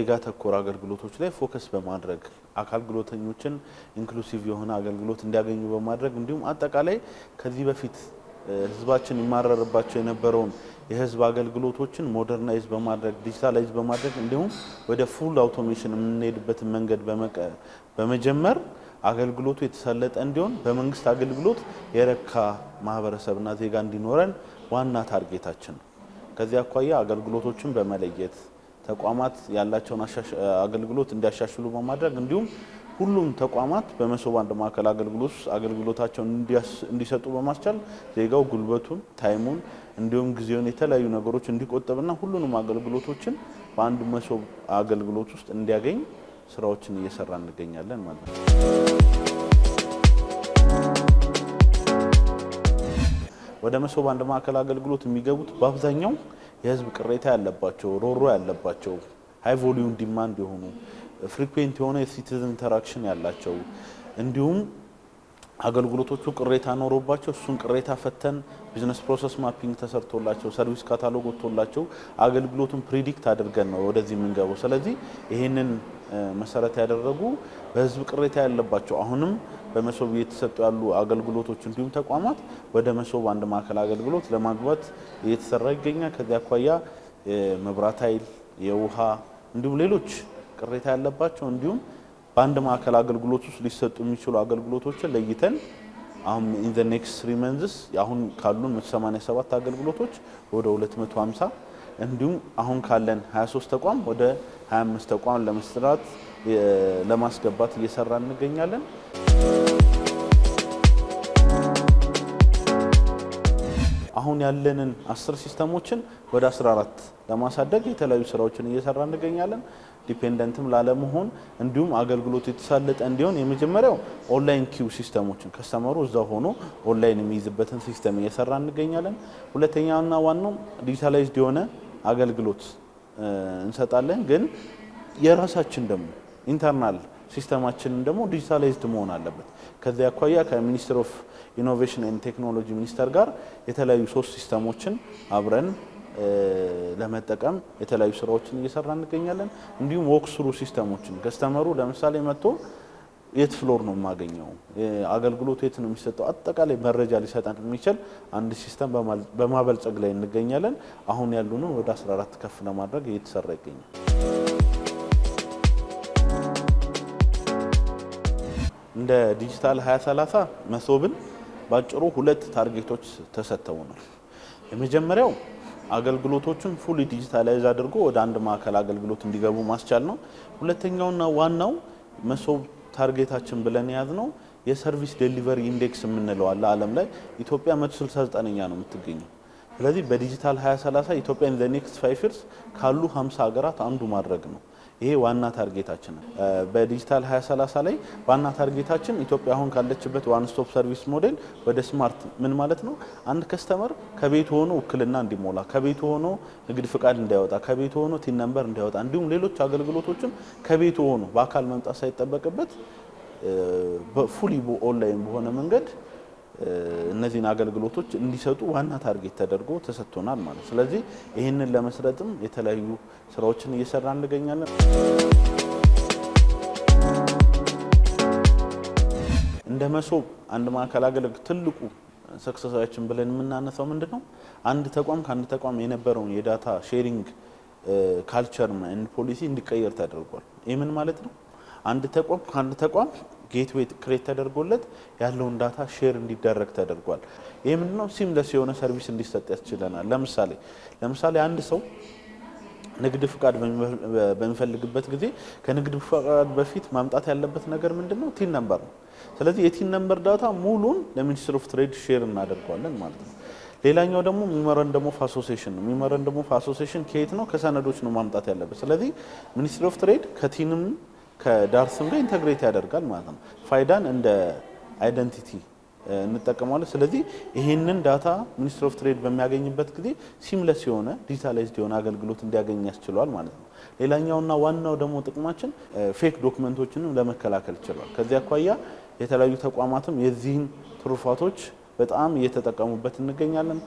ዜጋ ተኮር አገልግሎቶች ላይ ፎከስ በማድረግ አካል ጉዳተኞችን ኢንክሉሲቭ የሆነ አገልግሎት እንዲያገኙ በማድረግ እንዲሁም አጠቃላይ ከዚህ በፊት ህዝባችን ይማረርባቸው የነበረውን የህዝብ አገልግሎቶችን ሞደርናይዝ በማድረግ ዲጂታላይዝ በማድረግ እንዲሁም ወደ ፉል አውቶሜሽን የምንሄድበት መንገድ በመጀመር አገልግሎቱ የተሳለጠ እንዲሆን በመንግስት አገልግሎት የረካ ማህበረሰብና ዜጋ እንዲኖረን ዋና ታርጌታችን ነው። ከዚህ አኳያ አገልግሎቶችን በመለየት ተቋማት ያላቸውን አገልግሎት እንዲያሻሽሉ በማድረግ እንዲሁም ሁሉም ተቋማት በመሶብ አንድ ማዕከል አገልግሎታቸውን እንዲሰጡ በማስቻል ዜጋው ጉልበቱን ታይሙን እንዲሁም ጊዜውን የተለያዩ ነገሮች እንዲቆጠብና ሁሉንም አገልግሎቶችን በአንድ መሶብ አገልግሎት ውስጥ እንዲያገኝ ስራዎችን እየሰራ እንገኛለን ማለት ነው። ወደ መሶብ አንድ ማዕከል አገልግሎት የሚገቡት በአብዛኛው የህዝብ ቅሬታ ያለባቸው ሮሮ ያለባቸው ሃይ ቮሊዩም ዲማንድ የሆኑ ፍሪኩዌንት የሆነ የሲቲዝን ኢንተራክሽን ያላቸው እንዲሁም አገልግሎቶቹ ቅሬታ ኖሮባቸው እሱን ቅሬታ ፈተን ቢዝነስ ፕሮሰስ ማፒንግ ተሰርቶላቸው ሰርቪስ ካታሎግ ወጥቶላቸው አገልግሎቱን ፕሪዲክት አድርገን ነው ወደዚህ የምንገባው። ስለዚህ ይሄንን መሰረት ያደረጉ በህዝብ ቅሬታ ያለባቸው አሁንም በመሶብ እየተሰጡ ያሉ አገልግሎቶች እንዲሁም ተቋማት ወደ መሶብ አንድ ማዕከል አገልግሎት ለማግባት እየተሰራ ይገኛል። ከዚያ አኳያ የመብራት ኃይል፣ የውሃ እንዲሁም ሌሎች ቅሬታ ያለባቸው እንዲሁም በአንድ ማዕከል አገልግሎት ውስጥ ሊሰጡ የሚችሉ አገልግሎቶችን ለይተን አሁን ኢን ዘ ኔክስት 3 መንዝስ አሁን ካሉን 187 አገልግሎቶች ወደ 250 እንዲሁም አሁን ካለን 23 ተቋም ወደ 25 ተቋም ለመስራት ለማስገባት እየሰራ እንገኛለን። አሁን ያለንን 10 ሲስተሞችን ወደ 14 ለማሳደግ የተለያዩ ስራዎችን እየሰራ እንገኛለን። ዲፔንደንትም ላለመሆን እንዲሁም አገልግሎት የተሳለጠ እንዲሆን የመጀመሪያው ኦንላይን ኪው ሲስተሞችን ከስተመሩ እዛው ሆኖ ኦንላይን የሚይዝበትን ሲስተም እየሰራ እንገኛለን። ሁለተኛውና ዋናው ዲጂታላይዝድ የሆነ አገልግሎት እንሰጣለን። ግን የራሳችን ደግሞ ኢንተርናል ሲስተማችንን ደግሞ ዲጂታላይዝድ መሆን አለበት። ከዚያ አኳያ ከሚኒስትር ኦፍ ኢኖቬሽን ኤንድ ቴክኖሎጂ ሚኒስተር ጋር የተለያዩ 3 ሲስተሞችን አብረን ለመጠቀም የተለያዩ ስራዎችን እየሰራ እንገኛለን። እንዲሁም ወክስሩ ሲስተሞችን ከስተመሩ ለምሳሌ መጥቶ የት ፍሎር ነው የማገኘው አገልግሎቱ የት ነው የሚሰጠው አጠቃላይ መረጃ ሊሰጠን የሚችል አንድ ሲስተም በማበልጸግ ላይ እንገኛለን። አሁን ያሉንን ወደ 14 ከፍ ለማድረግ እየተሰራ ይገኛል። እንደ ዲጂታል 2030 መሶብን ባጭሩ 2 ታርጌቶች ተሰጥተውናል። የመጀመሪያው አገልግሎቶችን ፉሊ ዲጂታላይዝ አድርጎ ወደ አንድ ማዕከል አገልግሎት እንዲገቡ ማስቻል ነው። ሁለተኛውና ዋናው መሶብ ታርጌታችን ብለን ያዝነው የሰርቪስ ዴሊቨሪ ኢንዴክስ የምንለው አለ። ዓለም ላይ ኢትዮጵያ 169ኛ ነው የምትገኘው። ስለዚህ በዲጂታል 2030 ኢትዮጵያ ኢን ዘ ኔክስት 5 years ካሉ 50 ሀገራት አንዱ ማድረግ ነው። ይሄ ዋና ታርጌታችን ነው። በዲጂታል 2030 ላይ ዋና ታርጌታችን ኢትዮጵያ አሁን ካለችበት ዋን ስቶፕ ሰርቪስ ሞዴል ወደ ስማርት ምን ማለት ነው? አንድ ከስተመር ከቤቱ ሆኖ ውክልና እንዲሞላ፣ ከቤቱ ሆኖ ንግድ ፍቃድ እንዲያወጣ፣ ከቤቱ ሆኖ ቲን ነምበር እንዲያወጣ እንዲሁም ሌሎች አገልግሎቶችን ከቤቱ ሆኖ በአካል መምጣት ሳይጠበቅበት ፉሊ ኦንላይን በሆነ መንገድ እነዚህን አገልግሎቶች እንዲሰጡ ዋና ታርጌት ተደርጎ ተሰጥቶናል ማለት። ስለዚህ ይህንን ለመስራትም የተለያዩ ስራዎችን እየሰራ እንገኛለን። እንደ መሶብ አንድ ማዕከል አገልግሎት ትልቁ ሰክሰሳችን ብለን የምናነሳው ምንድነው? አንድ ተቋም ከአንድ ተቋም የነበረውን የዳታ ሼሪንግ ካልቸር እና ፖሊሲ እንዲቀየር ተደርጓል። ይህ ምን ማለት ነው? አንድ ተቋም ከአንድ ተቋም ጌትዌይ ክሬት ተደርጎለት ያለውን ዳታ ሼር እንዲደረግ ተደርጓል። ይሄ ምንድነው? ሲምለስ የሆነ ሰርቪስ እንዲሰጥ ያስችለናል። ለምሳሌ አንድ ሰው ንግድ ፍቃድ በሚፈልግበት ጊዜ ከንግድ ፍቃድ በፊት ማምጣት ያለበት ነገር ምንድነው? ቲን ነምበር ነው። ስለዚህ የቲን ነምበር ዳታ ሙሉን ለሚኒስትር ኦፍ ትሬድ ሼር እናደርጋለን ማለት ነው። ሌላኛው ደግሞ ሜሞራንደም ኦፍ አሶሲዬሽን ነው። ሜሞራንደም ኦፍ አሶሲዬሽን ከየት ነው? ከሰነዶች ነው ማምጣት ያለበት። ስለዚህ ሚኒስትር ኦፍ ትሬድ ከቲንም ከዳርስም ጋር ኢንተግሬት ያደርጋል ማለት ነው። ፋይዳን እንደ አይደንቲቲ እንጠቀማለን። ስለዚህ ይሄንን ዳታ ሚኒስትር ኦፍ ትሬድ በሚያገኝበት ጊዜ ሲምለስ የሆነ ዲጂታላይዝድ የሆነ አገልግሎት እንዲያገኝ ያስችላል ማለት ነው። ሌላኛውና ዋናው ደግሞ ጥቅማችን ፌክ ዶክመንቶችንም ለመከላከል ይችላል። ከዚያ አኳያ የተለያዩ ተቋማትም የዚህን ትሩፋቶች በጣም እየተጠቀሙበት እንገኛለን።